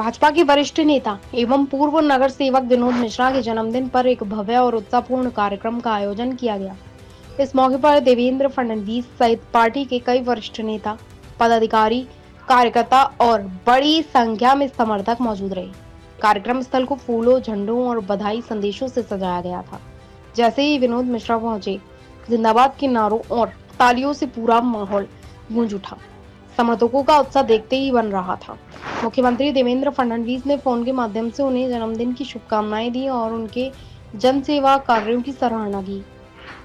भाजपा के वरिष्ठ नेता एवं पूर्व नगर सेवक विनोद मिश्रा के जन्मदिन पर एक भव्य और उत्साहपूर्ण कार्यक्रम का आयोजन किया गया। इस मौके पर देवेंद्र फडणवीस सहित पार्टी के कई वरिष्ठ नेता, पदाधिकारी, कार्यकर्ता और बड़ी संख्या में समर्थक मौजूद रहे। कार्यक्रम स्थल को फूलों, झंडों और बधाई संदेशों से सजाया गया था। जैसे ही विनोद मिश्रा पहुंचे, जिंदाबाद के नारों और तालियों से पूरा माहौल गूंज उठा। समर्थकों का उत्साह देखते ही बन रहा था। मुख्यमंत्री देवेंद्र फडणवीस ने फोन के माध्यम से उन्हें जन्मदिन की शुभकामनाएं दी और उनके जन सेवा कार्यों की सराहना की।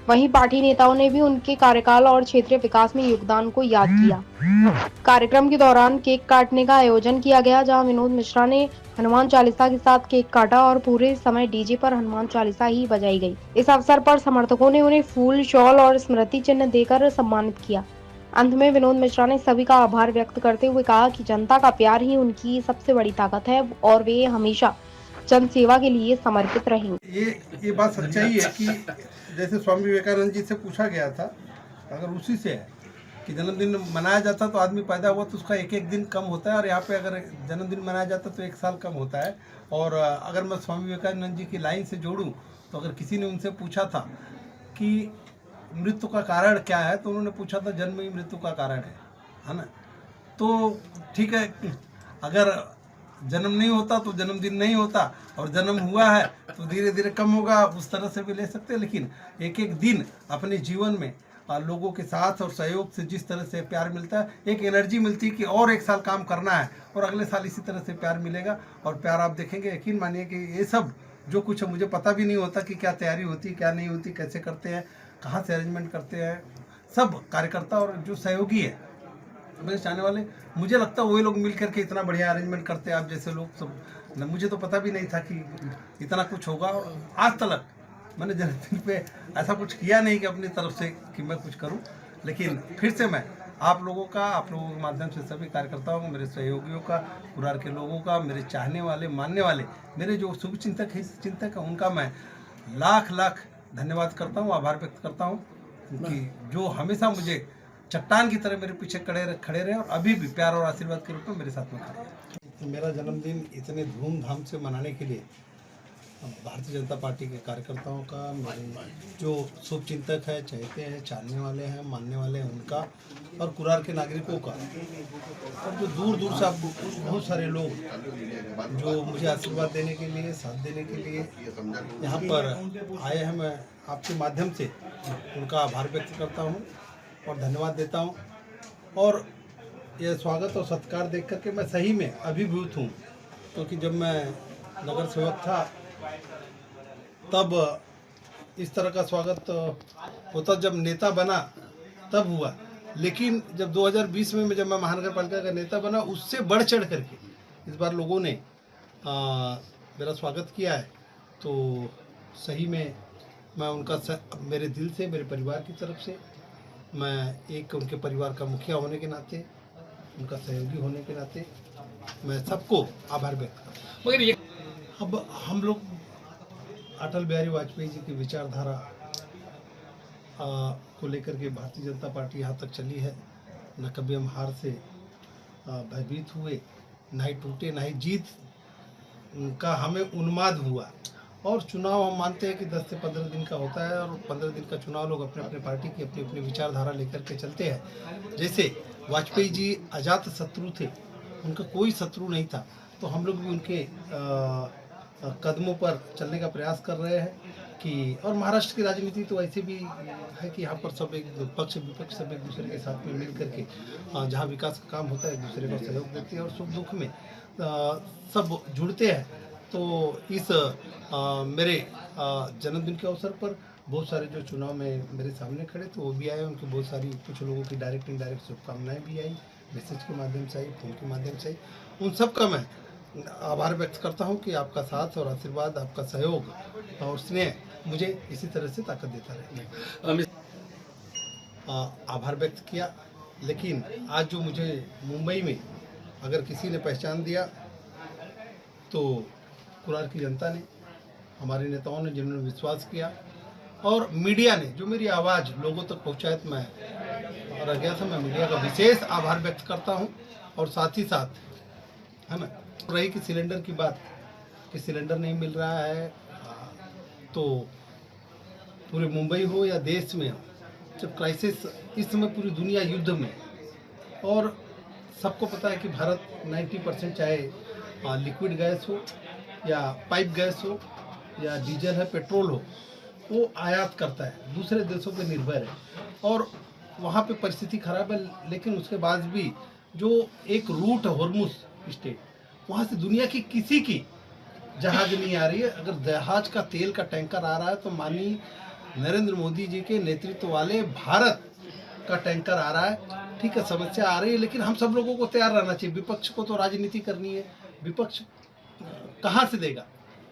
वहीं पार्टी नेताओं ने भी उनके कार्यकाल और क्षेत्रीय विकास में योगदान को याद किया। कार्यक्रम के दौरान केक काटने का आयोजन किया गया, जहां विनोद मिश्रा ने हनुमान चालीसा के साथ केक काटा और पूरे समय डीजे पर हनुमान चालीसा ही बजाई गई। इस अवसर पर समर्थकों ने उन्हें फूल, शॉल और स्मृति चिन्ह देकर सम्मानित किया। अंत में विनोद मिश्रा ने सभी का आभार व्यक्त करते हुए कहा कि जनता का प्यार ही उनकी सबसे बड़ी ताकत है और वे हमेशा जन सेवा के लिए समर्पित रहेंगे। ये बात सच्चाई है कि जैसे स्वामी विवेकानंद जी से पूछा गया था, अगर उसी से है कि जन्मदिन मनाया जाता तो आदमी पैदा हुआ तो उसका एक एक दिन कम होता है, और यहाँ पे अगर जन्मदिन मनाया जाता तो एक साल कम होता है। और अगर मैं स्वामी विवेकानंद जी की लाइन से जोड़ूं तो अगर किसी ने उनसे पूछा था कि मृत्यु का कारण क्या है, तो उन्होंने पूछा था जन्म ही मृत्यु का कारण है ना। तो ठीक है, अगर जन्म नहीं होता तो जन्मदिन नहीं होता, और जन्म हुआ है तो धीरे धीरे कम होगा, उस तरह से भी ले सकते हैं। लेकिन एक एक दिन अपने जीवन में लोगों के साथ और सहयोग से जिस तरह से प्यार मिलता है, एक एनर्जी मिलती है कि और एक साल काम करना है और अगले साल इसी तरह से प्यार मिलेगा। और प्यार आप देखेंगे, यकीन मानिए कि ये सब जो कुछ मुझे पता भी नहीं होता कि क्या तैयारी होती, क्या नहीं होती, कैसे करते हैं, कहाँ से अरेंजमेंट करते हैं, सब कार्यकर्ता और जो सहयोगी है मेरे चाहने वाले, मुझे लगता है वही लोग मिल करके इतना बढ़िया अरेंजमेंट करते हैं। आप जैसे लोग सब, मुझे तो पता भी नहीं था कि इतना कुछ होगा। और आज तक मैंने जन्मदिन पे ऐसा कुछ किया नहीं कि अपनी तरफ से कि मैं कुछ करूं। लेकिन फिर से मैं आप लोगों के माध्यम से सभी कार्यकर्ताओं को, मेरे सहयोगियों का, कुरार के लोगों का, मेरे चाहने वाले, मानने वाले, मेरे जो शुभ चिंतक है उनका मैं लाख लाख धन्यवाद करता हूँ, आभार व्यक्त करता हूँ कि जो हमेशा मुझे चट्टान की तरह मेरे पीछे खड़े रहे और अभी भी प्यार और आशीर्वाद के रूप में मेरे साथ में खड़े हैं। मेरा जन्मदिन इतने धूमधाम से मनाने के लिए भारतीय जनता पार्टी के कार्यकर्ताओं का, मेरे जो शुभ चिंतक है, चाहते हैं, चाहने वाले हैं, मानने वाले हैं उनका, और कुरार के नागरिकों का, और जो दूर दूर से बहुत सारे लोग जो मुझे आशीर्वाद देने के लिए, साथ देने के लिए यहाँ पर आए हैं, मैं आपके माध्यम से उनका आभार व्यक्त करता हूँ और धन्यवाद देता हूँ। और यह स्वागत और सत्कार देख करके मैं सही में अभिभूत हूँ, क्योंकि जब मैं नगर सेवक था तब इस तरह का स्वागत होता, जब नेता बना तब हुआ। लेकिन जब 2020 में जब मैं महानगर पालिका का नेता बना, उससे बढ़ चढ़ करके इस बार लोगों ने मेरा स्वागत किया है। तो सही में मैं उनका मेरे दिल से, मेरे परिवार की तरफ से, मैं एक उनके परिवार का मुखिया होने के नाते, उनका सहयोगी होने के नाते मैं सबको आभार व्यक्त करता हूँ। मगर ये अब हम लोग अटल बिहारी वाजपेयी जी की विचारधारा को लेकर के भारतीय जनता पार्टी यहाँ तक चली है। न कभी हम हार से भयभीत हुए, ना ही टूटे, ना ही जीत का हमें उन्माद हुआ। और चुनाव हम मानते हैं कि 10 से 15 दिन का होता है, और 15 दिन का चुनाव लोग अपने अपने पार्टी की अपनी अपनी विचारधारा लेकर के चलते हैं। जैसे वाजपेयी जी अजात शत्रु थे, उनका कोई शत्रु नहीं था, तो हम लोग भी उनके कदमों पर चलने का प्रयास कर रहे हैं कि, और महाराष्ट्र की राजनीति तो ऐसे भी है कि यहाँ पर सब एक पक्ष विपक्ष सब एक दूसरे के साथ में मिल करके जहाँ विकास का काम होता है एक दूसरे को सहयोग देते हैं और सुख दुख में सब जुड़ते हैं। तो इस मेरे जन्मदिन के अवसर पर बहुत सारे जो चुनाव में मेरे सामने खड़े थे वो भी आए, उनकी बहुत सारी, कुछ लोगों की डायरेक्ट इनडायरेक्ट शुभकामनाएँ भी आई, मैसेज के माध्यम से आई, फोन के माध्यम से आई। उन सब का मैं आभार व्यक्त करता हूं कि आपका साथ और आशीर्वाद, आपका सहयोग और स्नेह मुझे इसी तरह से ताकत देता रहे। आभार व्यक्त किया। लेकिन आज जो मुझे मुंबई में अगर किसी ने पहचान दिया तो कुरार की जनता ने, हमारे नेताओं ने, जिन्होंने विश्वास किया, और मीडिया ने जो मेरी आवाज़ लोगों तक पहुँचाया, तो मैं रह गया था। मैं मीडिया का विशेष आभार व्यक्त करता हूँ। और साथ ही साथ है ना, रही कि सिलेंडर की बात, कि सिलेंडर नहीं मिल रहा है, तो पूरे मुंबई हो या देश में हो, जब क्राइसिस इस समय पूरी दुनिया युद्ध में है। और सबको पता है कि भारत 90% चाहे लिक्विड गैस हो या पाइप गैस हो या डीजल है, पेट्रोल हो, वो आयात करता है, दूसरे देशों पे निर्भर है। और वहाँ पे परिस्थिति खराब है, लेकिन उसके बाद भी जो एक रूट है हॉर्मुज स्टेट, वहाँ से दुनिया की किसी की जहाज नहीं आ रही है। अगर जहाज का तेल का टैंकर आ रहा है तो माननीय नरेंद्र मोदी जी के नेतृत्व वाले भारत का टैंकर आ रहा है। ठीक है, समस्या आ रही है, लेकिन हम सब लोगों को तैयार रहना चाहिए। विपक्ष को तो राजनीति करनी है, विपक्ष कहाँ से देगा?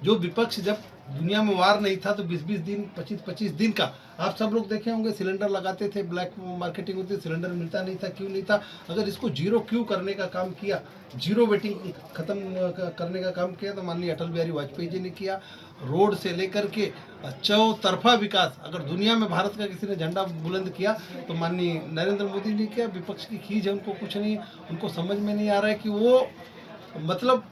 जो विपक्ष जब दुनिया में वार नहीं था तो 20-20 दिन 25-25 दिन का आप सब लोग देखे होंगे सिलेंडर लगाते थे, ब्लैक मार्केटिंग होती, सिलेंडर मिलता नहीं था। क्यों नहीं था? अगर इसको जीरो क्यों करने का काम किया, जीरो वेटिंग खत्म करने का काम किया तो माननीय अटल बिहारी वाजपेयी जी ने किया। रोड से लेकर के चौतरफा विकास अगर दुनिया में भारत का किसी ने झंडा बुलंद किया तो माननीय नरेंद्र मोदी ने किया। विपक्ष की खींच है, उनको कुछ नहीं, उनको समझ में नहीं आ रहा है कि वो मतलब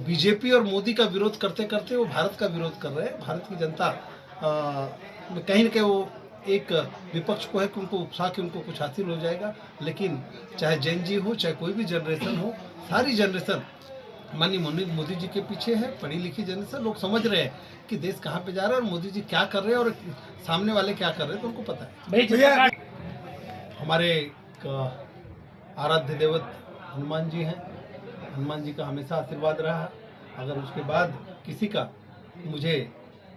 बीजेपी और मोदी का विरोध करते करते वो भारत का विरोध कर रहे हैं। भारत की जनता कहीं न कहीं वो एक विपक्ष को है कि उनको उकसा के उनको कुछ हासिल हो जाएगा। लेकिन चाहे जैन जी हो, चाहे कोई भी जनरेशन हो, सारी जनरेशन माननीय मोदी जी के पीछे है। पढ़ी लिखी जनरेशन, लोग समझ रहे हैं कि देश कहाँ पे जा रहा है और मोदी जी क्या कर रहे हैं और सामने वाले क्या कर रहे हैं, तो उनको पता है। हमारे आराध्य देवत हनुमान जी हैं, हनुमान जी का हमेशा आशीर्वाद रहा। अगर उसके बाद किसी का मुझे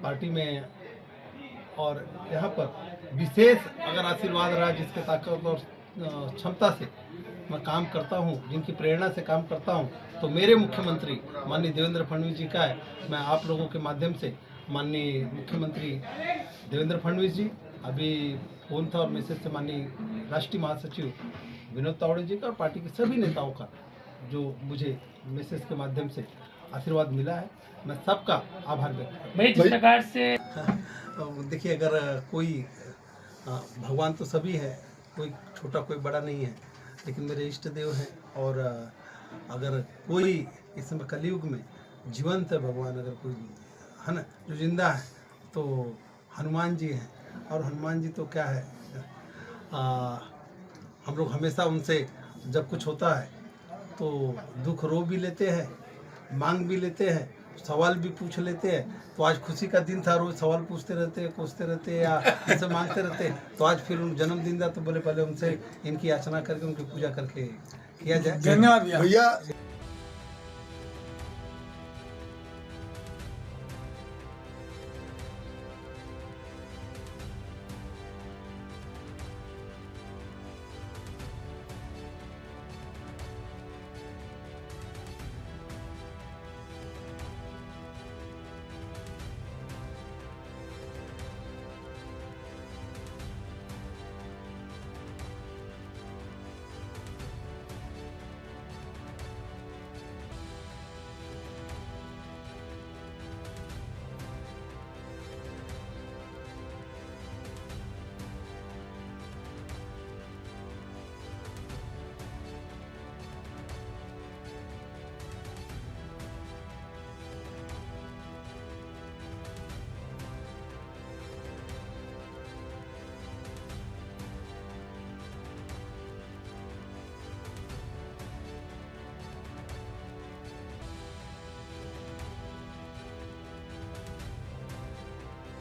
पार्टी में और यहाँ पर विशेष अगर आशीर्वाद रहा, जिसके ताकत और क्षमता से मैं काम करता हूँ, जिनकी प्रेरणा से काम करता हूँ, तो मेरे मुख्यमंत्री माननीय देवेंद्र फडणवीस जी का है। मैं आप लोगों के माध्यम से माननीय मुख्यमंत्री देवेंद्र फडणवीस जी, अभी फोन था और मैसेज से माननीय राष्ट्रीय महासचिव विनोद तावड़े जी का और पार्टी के सभी नेताओं का जो मुझे मैसेज के माध्यम से आशीर्वाद मिला है, मैं सबका आभार व्यक्त करता हूं। जिस प्रकार से देखिए, अगर कोई भगवान तो सभी है, कोई छोटा कोई बड़ा नहीं है, लेकिन मेरे इष्ट देव हैं। और अगर कोई इस समय कलयुग में जीवंत है भगवान, अगर कोई है ना जो जिंदा है, तो हनुमान जी हैं। और हनुमान जी तो क्या है, हम लोग हमेशा उनसे जब कुछ होता है तो दुख रो भी लेते हैं, मांग भी लेते हैं, सवाल भी पूछ लेते हैं। तो आज खुशी का दिन था, रोज सवाल पूछते रहते हैं, कोसते रहते हैं या उनसे मांगते रहते हैं। तो आज फिर उन जन्मदिन था तो बोले पहले उनसे इनकी याचना करके उनकी पूजा करके किया जाए। धन्यवाद भैया।